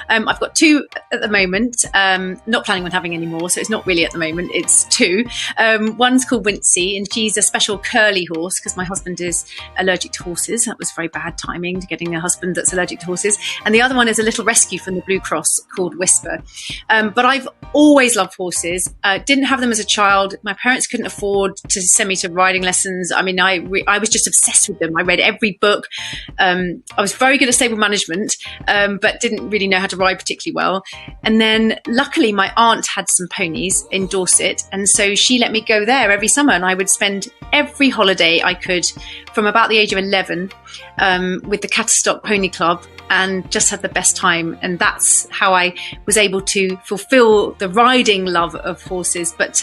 I've got two at the moment, not planning on having any more, so it's not really at the moment, it's two. One's called Wincy, and she's a special curly horse because my husband is allergic to horses. That was very bad timing to getting a husband that's allergic to horses. And the other one is a little rescue from the Blue Cross called Whisper. But I've always loved horses. Didn't have them as a child. My parents couldn't afford to send me to riding lessons. I mean, I was just obsessed with them. I read every book. I was very good at stable management, but didn't really know how to ride particularly well. And then luckily my aunt had some ponies in Dorset, and so she let me go there every summer, and I would spend every holiday I could from about the age of 11 with the Catterstock Pony Club, and just had the best time. And that's how I was able to fulfill the riding love of horses. But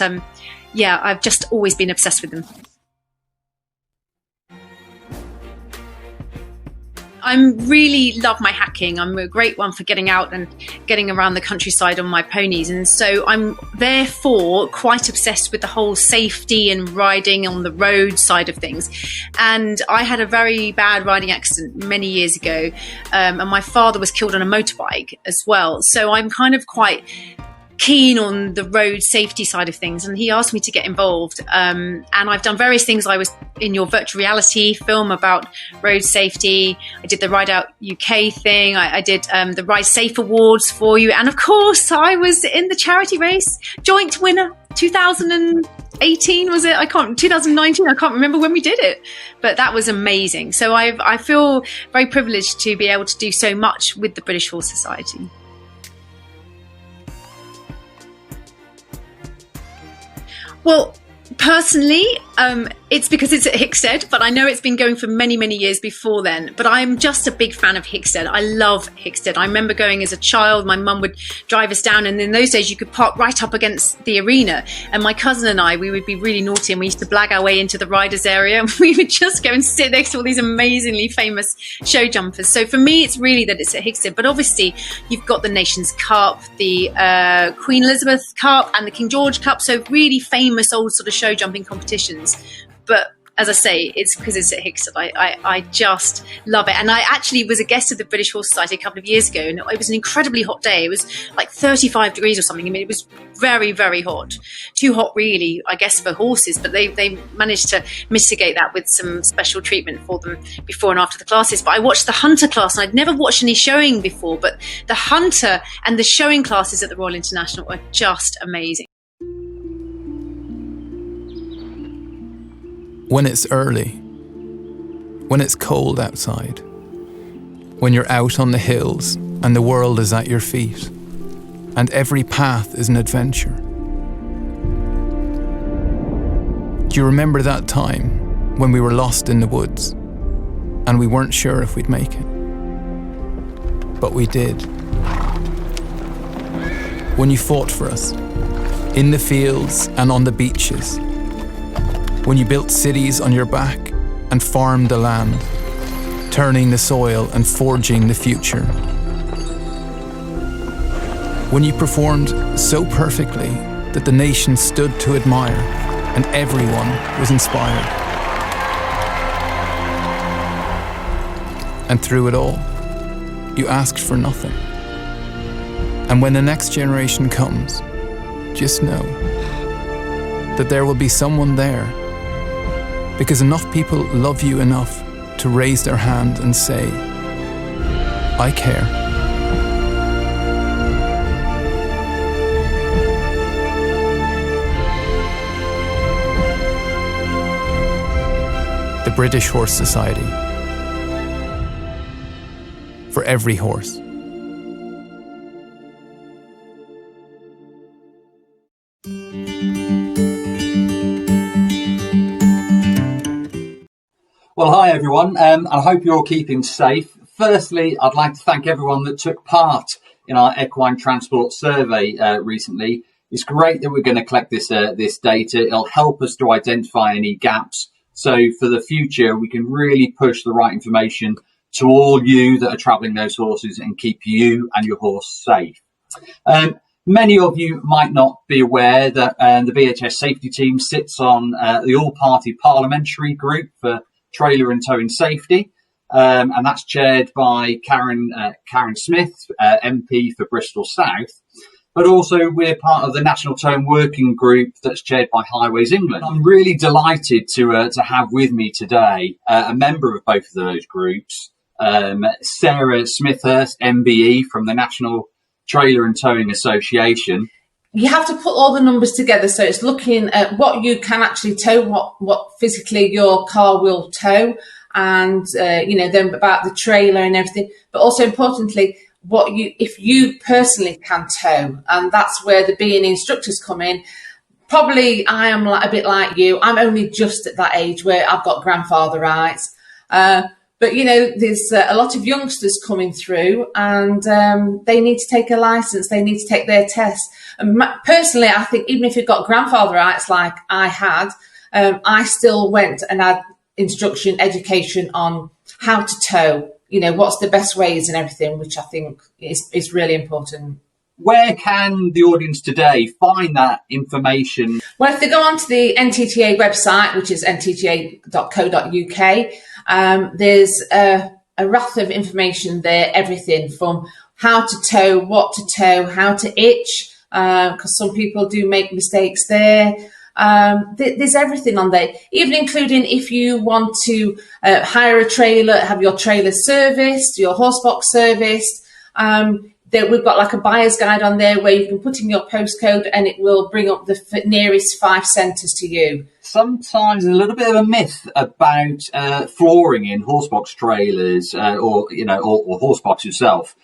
yeah, I've just always been obsessed with them. I really love my hacking. I'm a great one for getting out and getting around the countryside on my ponies. And so I'm therefore quite obsessed with the whole safety and riding on the road side of things. And I had a very bad riding accident many years ago. And my father was killed on a motorbike as well. So I'm kind of quite keen on the road safety side of things, and he asked me to get involved, and I've done various things. I was in your virtual reality film about road safety. I did the Ride Out UK thing. I did the Ride Safe Awards for you, and of course I was in the charity race, joint winner 2018 was it? 2019, I can't remember when we did it, but that was amazing. So I feel very privileged to be able to do so much with the British Horse Society. Well, personally, it's because it's at Hickstead, but I know it's been going for many, many years before then. But I'm just a big fan of Hickstead. I love Hickstead. I remember going as a child, my mum would drive us down, and in those days you could park right up against the arena. And my cousin and I, we would be really naughty, and we used to blag our way into the riders area, and we would just go and sit next to all these amazingly famous show jumpers. So for me, it's really that it's at Hickstead. But obviously, you've got the Nations Cup, the Queen Elizabeth Cup, and the King George Cup. So really famous old sort of show jumping competitions. But as I say, it's because it's at Hickstead. I just love it. And I actually was a guest of the British Horse Society a couple of years ago, and it was an incredibly hot day. It was like 35 degrees or something. I mean, it was very, very hot. Too hot, really, I guess, for horses. But they managed to mitigate that with some special treatment for them before and after the classes. But I watched the hunter class, and I'd never watched any showing before. But the hunter and the showing classes at the Royal International are just amazing. When it's early, when it's cold outside, when you're out on the hills and the world is at your feet, and every path is an adventure. Do you remember that time when we were lost in the woods and we weren't sure if we'd make it? But we did. When you fought for us, in the fields and on the beaches, when you built cities on your back and farmed the land, turning the soil and forging the future. When you performed so perfectly that the nation stood to admire and everyone was inspired. And through it all, you asked for nothing. And when the next generation comes, just know that there will be someone there, because enough people love you enough to raise their hand and say, I care. The British Horse Society. For every horse. Well, hi everyone. I hope you're all keeping safe. Firstly, I'd like to thank everyone that took part in our equine transport survey recently. It's great that we're going to collect this data. It'll help us to identify any gaps. So for the future, we can really push the right information to all you that are travelling those horses and keep you and your horse safe. Many of you might not be aware that the BHS Safety team sits on the all-party parliamentary group for trailer and towing safety. and that's chaired by Karen Smith, MP for Bristol South. But also we're part of the National Towing Working Group that's chaired by Highways England. I'm really delighted to have with me today a member of both of those groups, Sarah Smithhurst, MBE from the National Trailer and Towing Association. You have to put all the numbers together, so it's looking at what you can actually tow, what physically your car will tow, and then about the trailer and everything, but also importantly if you personally can tow, and that's where the B&E instructors come in. Probably I am a bit like you. I'm only just at that age where I've got grandfather rights, but there's a lot of youngsters coming through, and they need to take a license, they need to take their test. And personally, I think even if you've got grandfather rights like I had, I still went and had instruction, education on how to tow, what's the best ways and everything, which I think is really important. Where can the audience today find that information? Well, if they go onto the NTTA website, which is ntta.co.uk, there's a raft of information there, everything from how to tow, what to tow, how to itch, because some people do make mistakes there. There's everything on there, even including if you want to hire a trailer, have your trailer serviced, your horse box serviced. We've got like a buyer's guide on there where you can put in your postcode and it will bring up the nearest 5 centres to you. Sometimes there's a little bit of a myth about flooring in horse box trailers or horse box itself,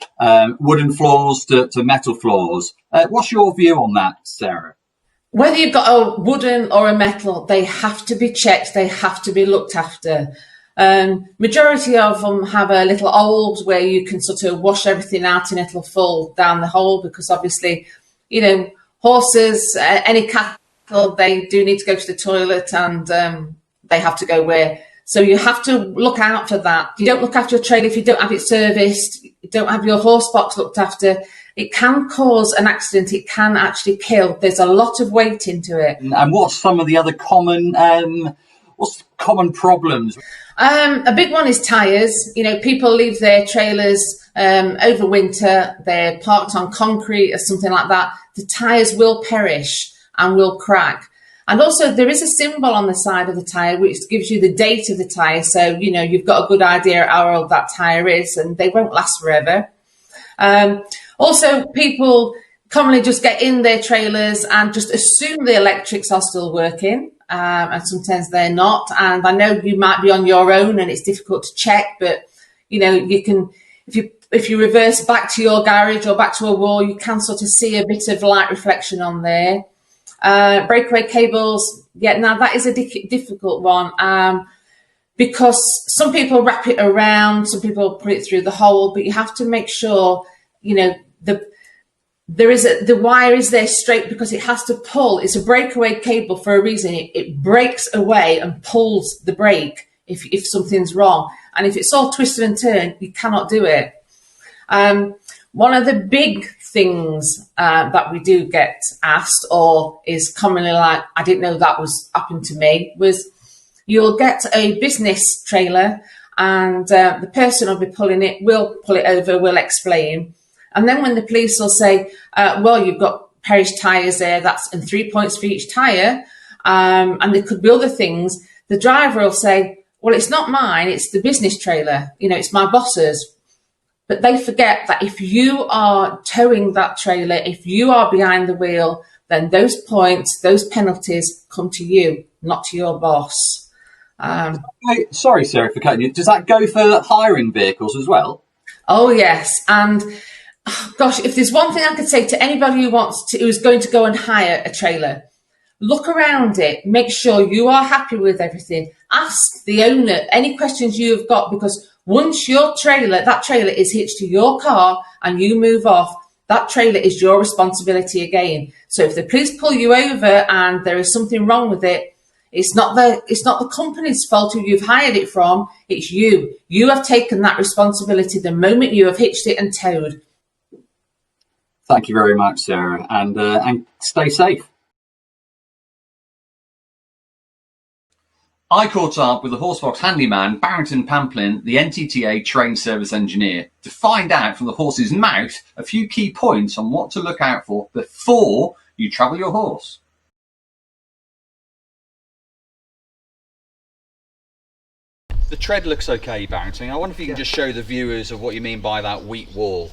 wooden floors to metal floors. What's your view on that, Sarah? Whether you've got a wooden or a metal, they have to be checked, they have to be looked after. Majority of them have a little old where you can sort of wash everything out and it'll fall down the hole, because obviously, horses, any cattle, they do need to go to the toilet, and they have to go where. So you have to look out for that. You don't look after your trailer if you don't have it serviced, you don't have your horse box looked after. It can cause an accident. It can actually kill. There's a lot of weight into it. And what's some of the other common problems? A big one is tyres. People leave their trailers over winter. They're parked on concrete or something like that. The tyres will perish and will crack. And also there is a symbol on the side of the tyre which gives you the date of the tyre. So, you've got a good idea how old that tyre is, and they won't last forever. Also, people commonly just get in their trailers and just assume the electrics are still working, and sometimes they're not. And I know you might be on your own and it's difficult to check, but you can, if you reverse back to your garage or back to a wall, you can sort of see a bit of light reflection on there. Breakaway cables, now that is a difficult one, because some people wrap it around, some people put it through the hole, but you have to make sure the wire is there straight, because it has to pull. It's a breakaway cable for a reason. It breaks away and pulls the brake if something's wrong. And if it's all twisted and turned, you cannot do it. One of the big things that we do get asked, or is commonly like, I didn't know that was happened to me, was you'll get a business trailer and the person will be pulling it, will pull it over, will explain. And then when the police will say, well, you've got perished tyres there, and 3 points for each tyre, and there could be other things, the driver will say, well, it's not mine, it's the business trailer, it's my boss's. But they forget that if you are towing that trailer, if you are behind the wheel, then those points, those penalties come to you, not to your boss. Sorry, Sarah, for cutting you. Does that go for hiring vehicles as well? Oh, yes. And gosh, if there's one thing I could say to anybody who's going to go and hire a trailer, look around it, make sure you are happy with everything. Ask the owner any questions you've got, because once that trailer is hitched to your car and you move off, that trailer is your responsibility again. So if the police pull you over and there is something wrong with it, it's not the company's fault who you've hired it from, it's you. You have taken that responsibility the moment you have hitched it and towed. Thank you very much, Sarah, and stay safe. I caught up with the Horsebox handyman, Barrington Pamplin, the NTTA trained service engineer, to find out from the horse's mouth a few key points on what to look out for before you travel your horse. The tread looks okay, Barrington. I wonder if you can just show the viewers of what you mean by that wheat wall.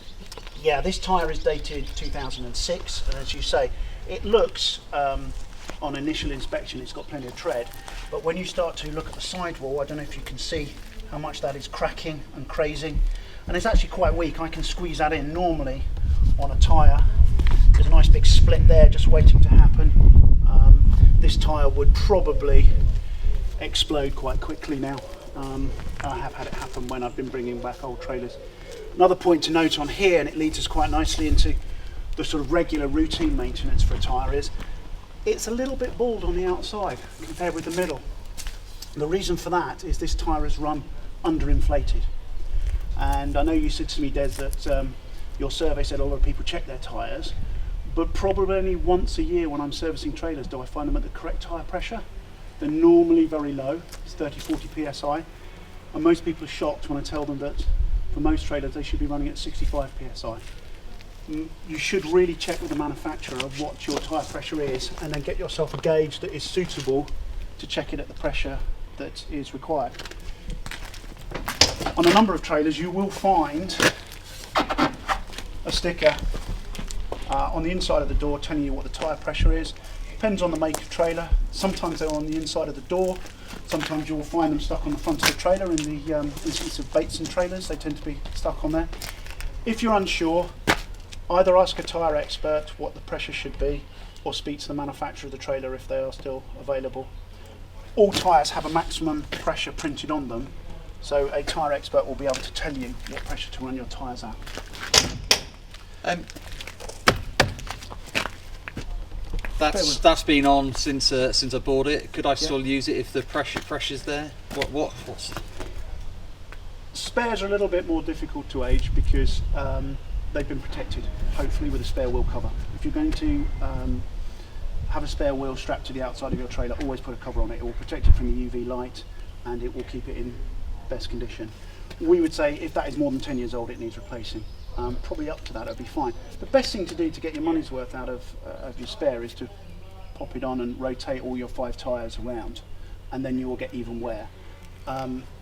Yeah, this tyre is dated 2006, and as you say, it looks, on initial inspection, it's got plenty of tread, but when you start to look at the sidewall, I don't know if you can see how much that is cracking and crazing, and it's actually quite weak. I can squeeze that in normally on a tyre. There's a nice big split there just waiting to happen. This tyre would probably explode quite quickly now. I have had it happen when I've been bringing back old trailers. Another point to note on here, and it leads us quite nicely into the sort of regular routine maintenance for a tyre, is it's a little bit bald on the outside compared with the middle. The reason for that is this tyre is run underinflated. And I know you said to me, Des, that your survey said a lot of people check their tyres, but probably only once a year when I'm servicing trailers do I find them at the correct tyre pressure. They're normally very low, it's 30-40 psi, and most people are shocked when I tell them that for most trailers they should be running at 65 psi. You should really check with the manufacturer of what your tyre pressure is, and then get yourself a gauge that is suitable to check it at the pressure that is required. On a number of trailers you will find a sticker on the inside of the door telling you what the tyre pressure is. Depends on the make of trailer. Sometimes they're on the inside of the door. Sometimes you will find them stuck on the front of the trailer. In the instance of Bateson trailers, they tend to be stuck on there. If you're unsure, either ask a tyre expert what the pressure should be, or speak to the manufacturer of the trailer if they are still available. All tyres have a maximum pressure printed on them, so a tyre expert will be able to tell you what pressure to run your tyres at. That's been on since I bought it. Could I still use it if the pressure's there? What's Spares are a little bit more difficult to age because they've been protected, hopefully with a spare wheel cover. If you're going to have a spare wheel strapped to the outside of your trailer, always put a cover on it. It will protect it from the UV light and it will keep it in best condition. We would say if that is more than 10 years old, it needs replacing. Probably up to that, it'll be fine. The best thing to do to get your money's worth out of your spare is to pop it on and rotate all your 5 tyres around, and then you will get even wear.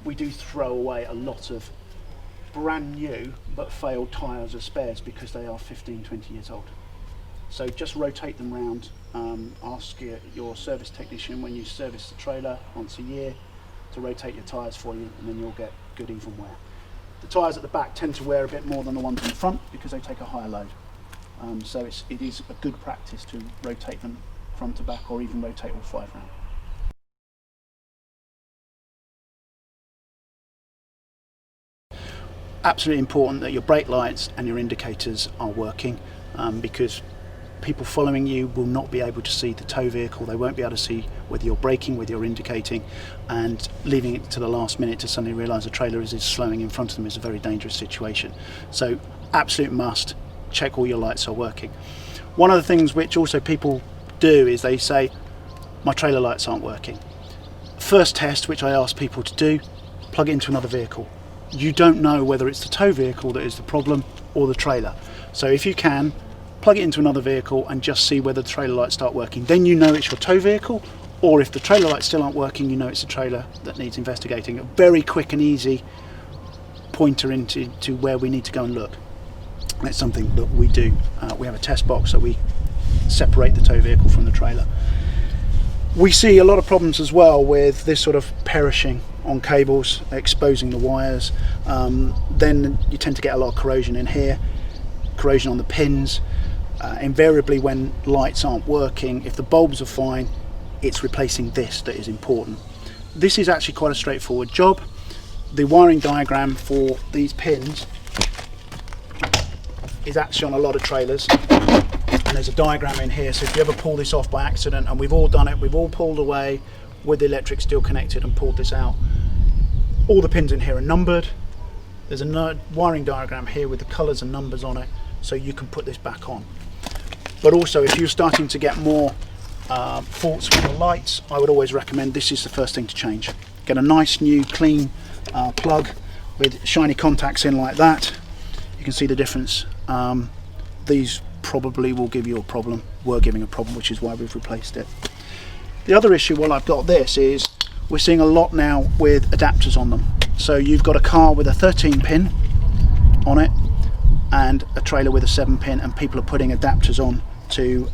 We do throw away a lot of brand new but failed tyres as spares because they are 15-20 years old. So just rotate them round. Ask your service technician when you service the trailer once a year to rotate your tyres for you, and then you'll get good even wear. The tyres at the back tend to wear a bit more than the ones in the front because they take a higher load. So it is a good practice to rotate them front to back, or even rotate all 5 round. Absolutely important that your brake lights and your indicators are working, because people following you will not be able to see the tow vehicle. They won't be able to see whether you're braking, whether you're indicating, and leaving it to the last minute to suddenly realise a trailer is slowing in front of them is a very dangerous situation. So absolute must, check all your lights are working. One of the things which also people do is they say, my trailer lights aren't working. First test, which I ask people to do, plug it into another vehicle. You don't know whether it's the tow vehicle that is the problem or the trailer. So if you can, plug it into another vehicle and just see whether the trailer lights start working. Then you know it's your tow vehicle, or if the trailer lights still aren't working, you know it's a trailer that needs investigating. A very quick and easy pointer into where we need to go and look. That's something that we do. We have a test box that we separate the tow vehicle from the trailer. We see a lot of problems as well with this sort of perishing on cables, exposing the wires. Then you tend to get a lot of corrosion in here, corrosion on the pins. Invariably when lights aren't working, if the bulbs are fine, it's replacing this that is important. This is actually quite a straightforward job. The wiring diagram for these pins is actually on a lot of trailers, and there's a diagram in here, so if you ever pull this off by accident, and we've all done it, we've all pulled away with the electric still connected and pulled this out. All the pins in here are numbered. There's a wiring diagram here with the colours and numbers on it, so you can put this back on. But also if you're starting to get more faults with your lights, I would always recommend this is the first thing to change. Get a nice new clean plug with shiny contacts in like that. You can see the difference. These probably will give you a problem, were giving a problem, which is why we've replaced it. The other issue while I've got this is we're seeing a lot now with adapters on them. So you've got a car with a 13 pin on it and a trailer with a 7 pin, and people are putting adapters on to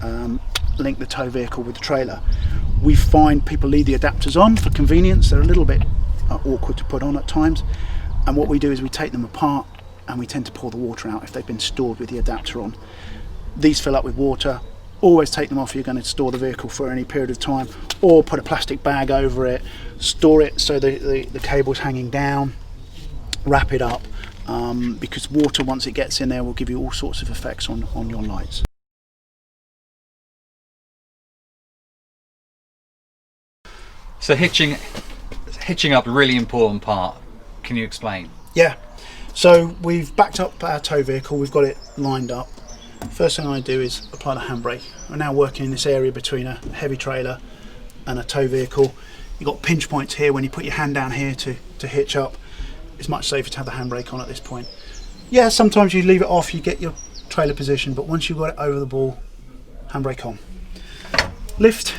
link the tow vehicle with the trailer. We find people leave the adapters on for convenience. They're a little bit awkward to put on at times, and what we do is we take them apart and we tend to pour the water out if they've been stored with the adapter on. These fill up with water. Always take them off if you're going to store the vehicle for any period of time, or put a plastic bag over it, store it so the cable's hanging down, wrap it up, because water, once it gets in there, will give you all sorts of effects on your lights. So hitching up, a really important part. Can you explain? Yeah, so we've backed up our tow vehicle, we've got it lined up. First thing I do is apply the handbrake. We're now working in this area between a heavy trailer and a tow vehicle. You've got pinch points here. When you put your hand down here to hitch up, it's much safer to have the handbrake on at this point. Yeah, sometimes you leave it off, you get your trailer position, but once you've got it over the ball, handbrake on. Lift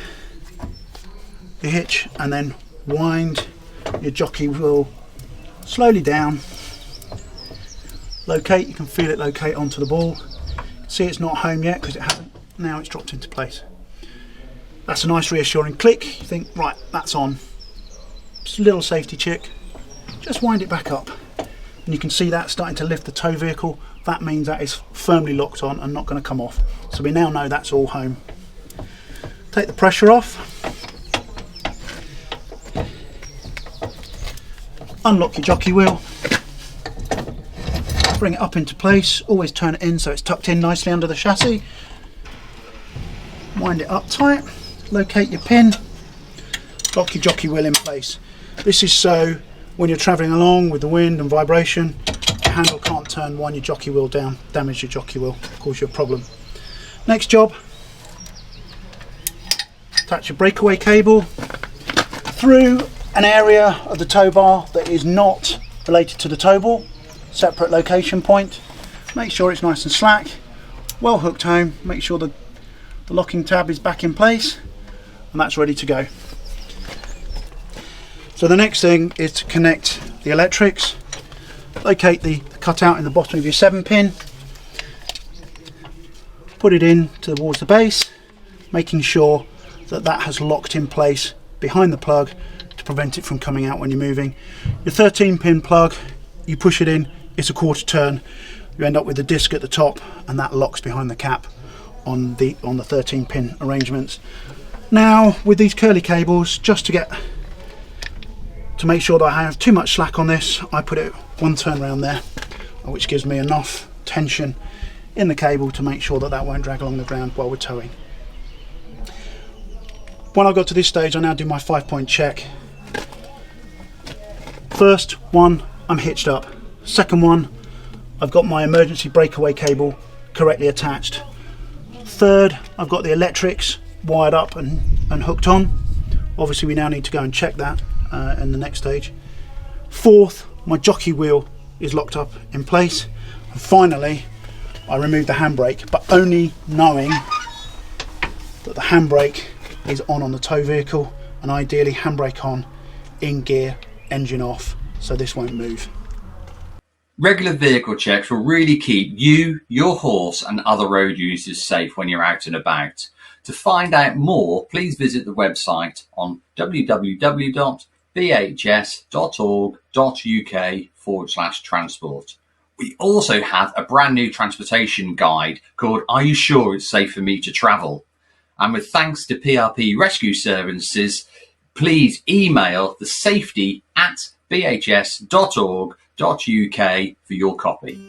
your hitch and then wind your jockey wheel slowly down. Locate, you can feel it locate onto the ball. See, it's not home yet because it hasn't. Now it's dropped into place. That's a nice reassuring click. You think, right, that's on. Just a little safety check. Just wind it back up. And you can see that starting to lift the tow vehicle. That means that is firmly locked on and not going to come off. So we now know that's all home. Take the pressure off. Unlock your jockey wheel. Bring it up into place, always turn it in so it's tucked in nicely under the chassis. Wind it up tight, locate your pin, lock your jockey wheel in place. This is so when you're travelling along with the wind and vibration, your handle can't turn, wind your jockey wheel down, damage your jockey wheel, cause you a problem. Next job, attach your breakaway cable through an area of the tow bar that is not related to the tow ball. Separate location point. Make sure it's nice and slack, well hooked home. Make sure the locking tab is back in place, and that's ready to go. So the next thing is to connect the electrics. Locate the cutout in the bottom of your 7 pin, put it in towards the base, making sure that that has locked in place behind the plug to prevent it from coming out when you're moving. Your 13 pin plug, you push it in, it's a quarter turn, you end up with the disc at the top, and that locks behind the cap on the 13 pin arrangements. Now with these curly cables, just to make sure that I have too much slack on this, I put it one turn around there, which gives me enough tension in the cable to make sure that that won't drag along the ground while we're towing. When I got to this stage, I now do my 5-point check. First one, I'm hitched up. Second one, I've got my emergency breakaway cable correctly attached. Third, I've got the electrics wired up and hooked on. Obviously we now need to go and check that in the next stage. Fourth, my jockey wheel is locked up in place. And finally, I remove the handbrake, but only knowing that the handbrake is on the tow vehicle, and ideally handbrake on, in gear, engine off, so this won't move. Regular vehicle checks will really keep you, your horse and other road users safe when you're out and about. To find out more, please visit the website on www.bhs.org.uk/transport. We also have a brand new transportation guide called Are You Sure It's Safe for Me to Travel? And with thanks to PRP Rescue Services, please email the safety@bhs.org.uk for your copy.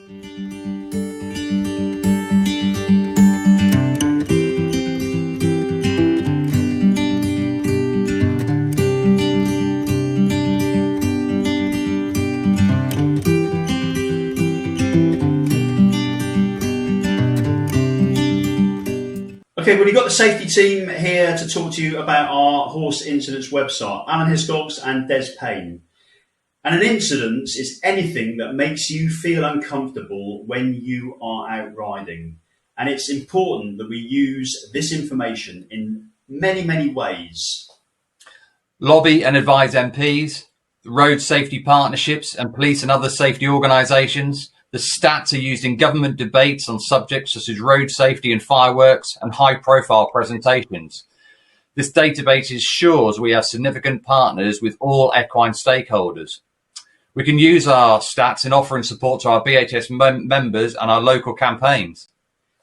Okay, well, you've got the safety team here to talk to you about our horse incidents website, Alan Hiscox and Des Payne. And an incident is anything that makes you feel uncomfortable when you are out riding. And it's important that we use this information in many, many ways. Lobby and advise MPs, road safety partnerships and police and other safety organisations. The stats are used in government debates on subjects such as road safety and fireworks and high-profile presentations. This database ensures we have significant partners with all equine stakeholders. We can use our stats in offering support to our BHS members and our local campaigns.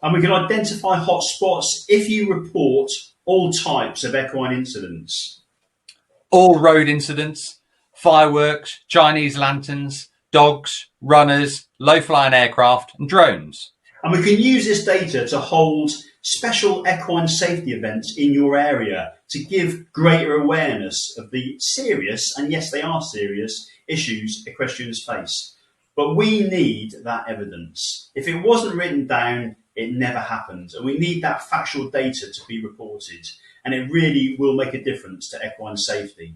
And we can identify hot spots if you report all types of equine incidents. All road incidents, fireworks, Chinese lanterns, dogs, runners, low-flying aircraft and drones. And we can use this data to hold special equine safety events in your area to give greater awareness of the serious, and yes, they are serious, issues equestrians face. But we need that evidence. If it wasn't written down, it never happened. And we need that factual data to be reported. And it really will make a difference to equine safety.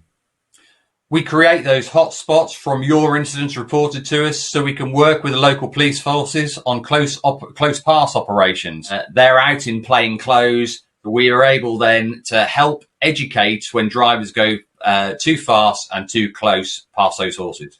We create those hot spots from your incidents reported to us so we can work with the local police forces on close pass operations. They're out in plain clothes. We are able then to help educate when drivers go too fast and too close past those horses.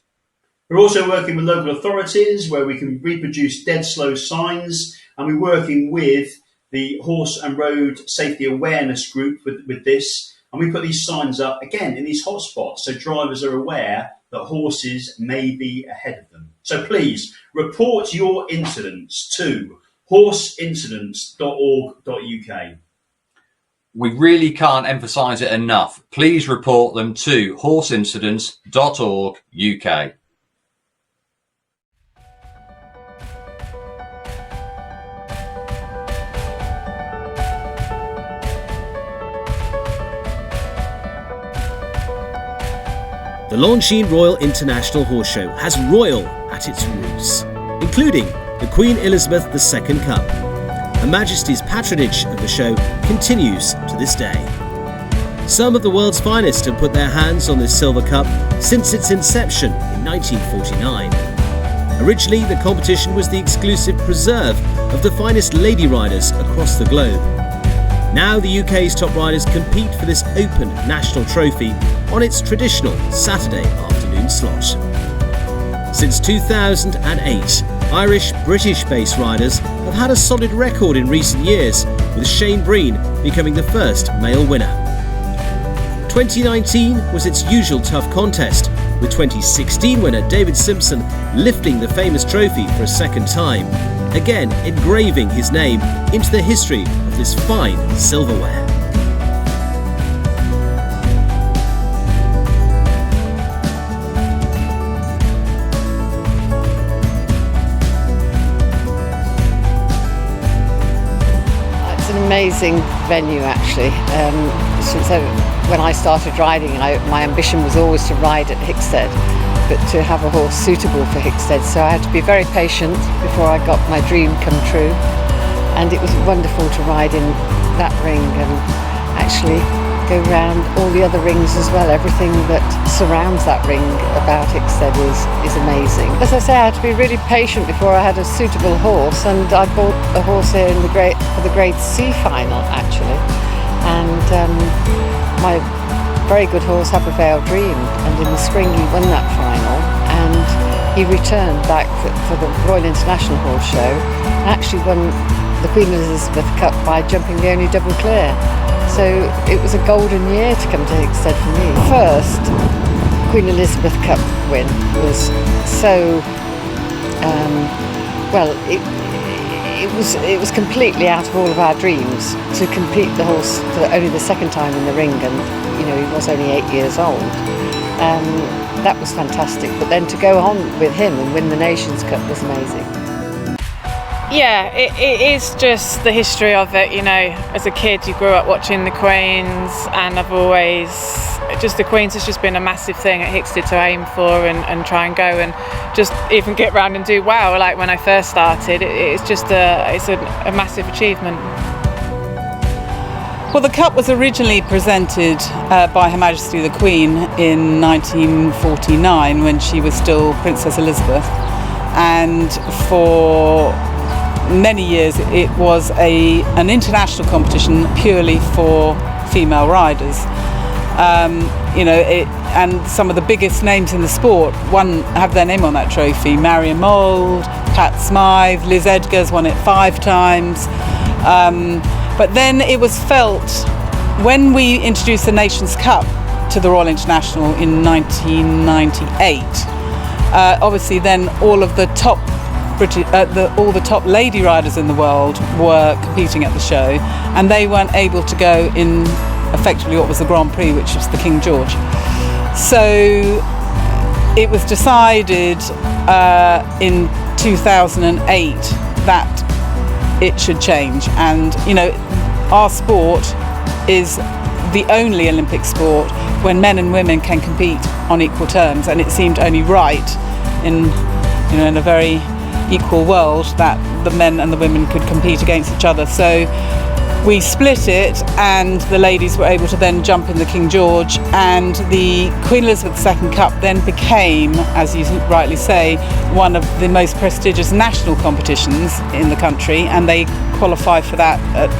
We're also working with local authorities where we can reproduce dead slow signs, and we're working with the Horse and Road Safety Awareness Group with this. And we put these signs up, again, in these hotspots so drivers are aware that horses may be ahead of them. So please, report your incidents to horseincidents.org.uk. We really can't emphasise it enough. Please report them to horseincidents.org.uk. The Longines Royal International Horse Show has royal at its roots, including the Queen Elizabeth II Cup. Her Majesty's patronage of the show continues to this day. Some of the world's finest have put their hands on this silver cup since its inception in 1949. Originally, the competition was the exclusive preserve of the finest lady riders across the globe. Now the UK's top riders compete for this open national trophy on its traditional Saturday afternoon slot. Since 2008, Irish-British-based riders have had a solid record in recent years, with Shane Breen becoming the first male winner. 2019 was its usual tough contest, with 2016 winner David Simpson lifting the famous trophy for a second time, again engraving his name into the history of this fine silverware. It's an amazing venue, actually. When I started riding, my ambition was always to ride at Hickstead, but to have a horse suitable for Hickstead, so I had to be very patient before I got my dream come true. And it was wonderful to ride in that ring and actually go round all the other rings as well. Everything that surrounds that ring about Hickstead is amazing. As I say, I had to be really patient before I had a suitable horse, and I bought a horse here for the Grade C final, actually. And my very good horse, Habervale Dream, and in the spring he won that final, and he returned back for the Royal International Horse Show and actually won the Queen Elizabeth Cup by jumping the only double clear. So it was a golden year to come to Hickstead for me. First Queen Elizabeth Cup win was so it was completely out of all of our dreams to compete the horse for only the second time in the ring, and he was only 8 years old. That was fantastic, but then to go on with him and win the Nations Cup was amazing. Yeah, it is just the history of it. As a kid you grew up watching the Queens, and the Queens has just been a massive thing at Hickstead to aim for and try and go and just even get round and do well. Like when I first started, it's a massive achievement. Well, the Cup was originally presented by Her Majesty the Queen in 1949 when she was still Princess Elizabeth, and for many years it was an international competition purely for female riders. And some of the biggest names in the sport have their name on that trophy. Marion Mould, Pat Smythe, Liz Edgar's won it 5 times. But then it was felt, when we introduced the Nations Cup to the Royal International in 1998, obviously then all of the top all the top lady riders in the world were competing at the show, and they weren't able to go in effectively what was the Grand Prix, which was the King George. So it was decided in 2008 that it should change, and our sport is the only Olympic sport when men and women can compete on equal terms, and it seemed only right in a very equal world that the men and the women could compete against each other. So we split it, and the ladies were able to then jump in the King George, and the Queen Elizabeth II Cup then became, as you rightly say, one of the most prestigious national competitions in the country, and they qualify for that at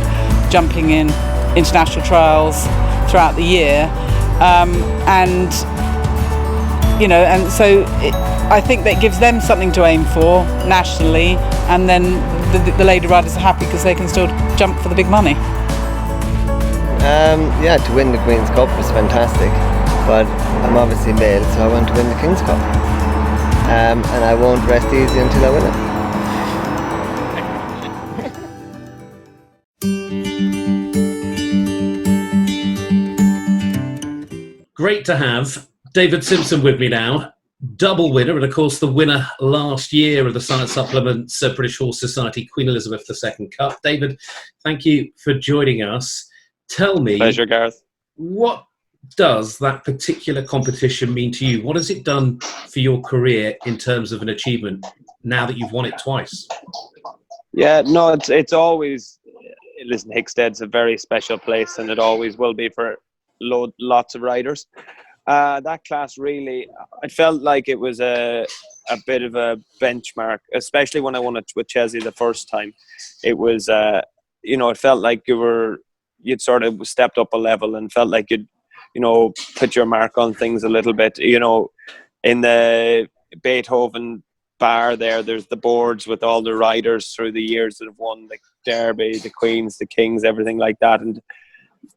jumping in international trials throughout the year. I think that gives them something to aim for nationally, and then the lady riders are happy because they can still jump for the big money. To win the Queen's Cup was fantastic, but I'm obviously male, so I want to win the King's Cup, and I won't rest easy until I win it. Great to have David Simpson with me now, double winner, and of course the winner last year of the Science Supplements British Horse Society Queen Elizabeth II Cup. David, thank you for joining us. Tell me, pleasure, Gareth. What does that particular competition mean to you? What has it done for your career in terms of an achievement now that you've won it twice? Yeah, no, it's always, listen, Hickstead's a very special place, and it always will be for lots of riders. That class really, I felt like it was a bit of a benchmark, especially when I won it with Chesney the first time. It was, it felt like you'd sort of stepped up a level and felt like you'd, put your mark on things a little bit. In the Beethoven bar there's the boards with all the riders through the years that have won the Derby, the Queens, the Kings, everything like that. And,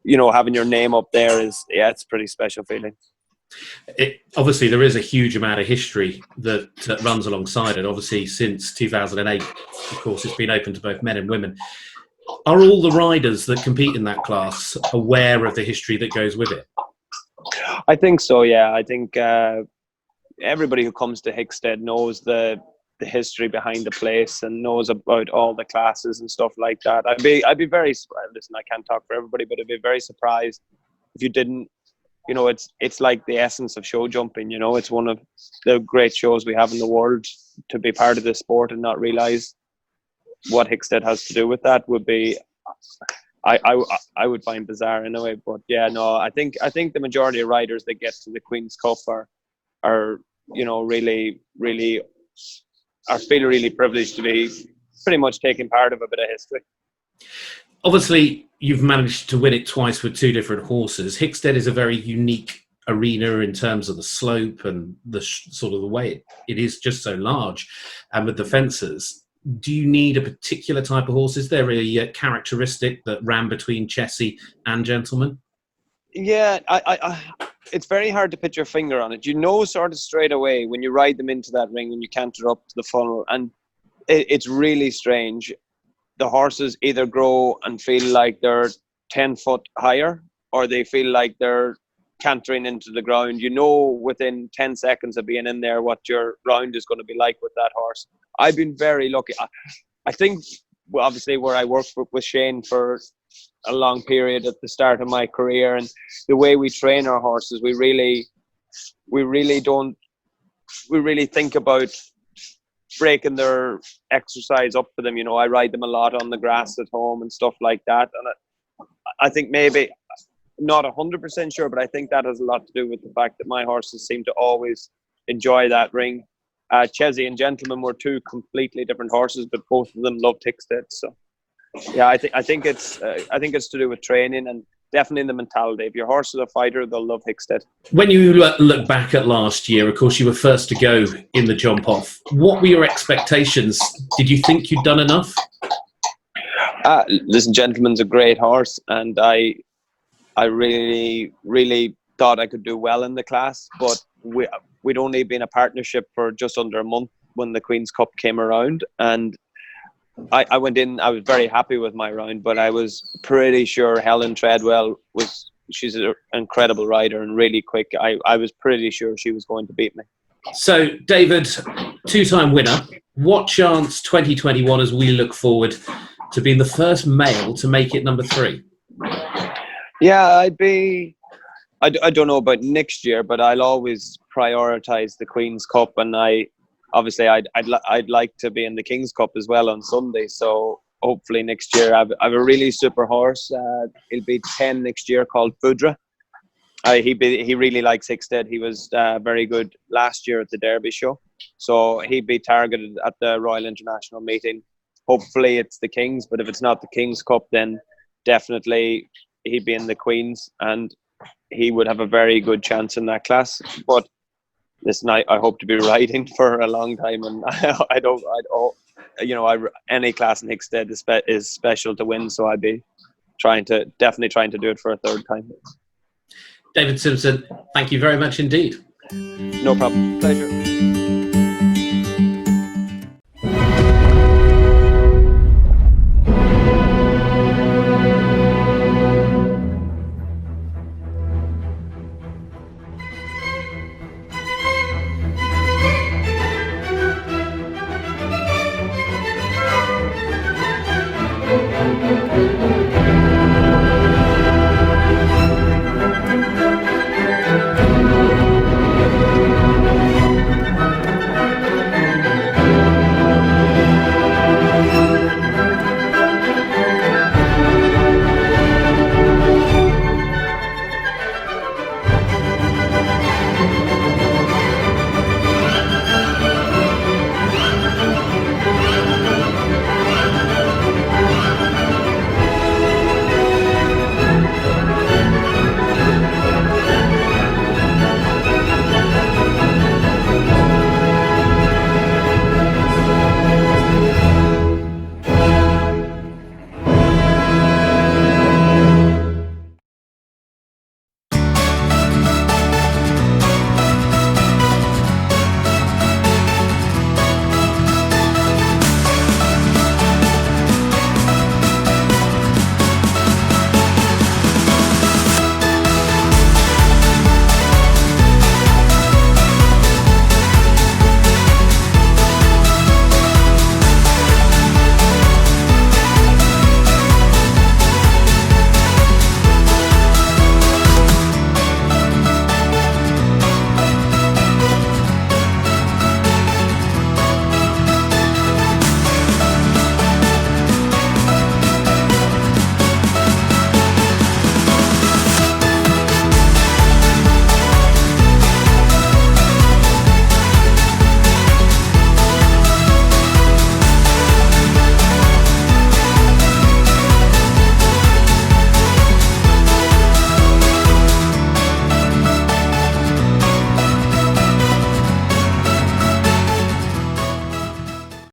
having your name up there it's a pretty special feeling. Obviously, there is a huge amount of history that runs alongside it. Obviously, since 2008, of course, it's been open to both men and women. Are all the riders that compete in that class aware of the history that goes with it? I think so, yeah. I think everybody who comes to Hickstead knows the history behind the place and knows about all the classes and stuff like that. I'd be very, listen, I can't talk for everybody, but I'd be very surprised if you didn't. It's like the essence of show jumping. It's one of the great shows we have in the world. To be part of this sport and not realise what Hickstead has to do with that would be, I would find bizarre anyway. But yeah, no, I think the majority of riders that get to the Queen's Cup are really, really feel really privileged to be pretty much taking part of a bit of history. Obviously, you've managed to win it twice with 2 different horses. Hickstead is a very unique arena in terms of the slope and the sort of the way it is just so large, and with the fences. Do you need a particular type of horse? Is there a characteristic that ran between Chessie and Gentleman? Yeah, it's very hard to put your finger on it. Sort of straight away when you ride them into that ring and you canter up to the funnel, and it's really strange. The horses either grow and feel like they're 10 foot higher, or they feel like they're cantering into the ground. Within 10 seconds of being in there what your round is going to be like with that horse. I've been very lucky. I think, obviously, where I worked with Shane for a long period at the start of my career, and the way we train our horses, we really think about breaking their exercise up for them. I ride them a lot on the grass at home and stuff like that, and I think maybe not 100% sure, but I think that has a lot to do with the fact that my horses seem to always enjoy that ring. Chesney and Gentleman were two completely different horses, but both of them loved Hickstead. So yeah, I think it's to do with training and definitely the mentality. If your horse is a fighter, they'll love Hickstead. When you look back at last year, of course, you were first to go in the jump off. What were your expectations? Did you think you'd done enough? Listen, Gentleman's a great horse, and I really, really thought I could do well in the class, but we'd only been a partnership for just under a month when the Queen's Cup came around, and I went in, I was very happy with my round, but I was pretty sure Helen Tredwell she's an incredible rider and really quick. I was pretty sure she was going to beat me. So, David, two-time winner. What chance 2021 as we look forward to being the first male to make it number 3? Yeah, I don't know about next year, but I'll always prioritise the Queen's Cup, and I'd like to be in the King's Cup as well on Sunday. So hopefully next year I've a really super horse. He'll be 10 next year, called Fudra. He really likes Hickstead. He was very good last year at the Derby show, so he'd be targeted at the Royal International meeting. Hopefully it's the King's, but if it's not the King's Cup, then definitely he'd be in the Queen's, and he would have a very good chance in that class. But listen, I hope to be riding for a long time, and any class in Hickstead is special to win, so I'd be definitely trying to do it for a third time. David Simpson, thank you very much indeed. No problem. Pleasure.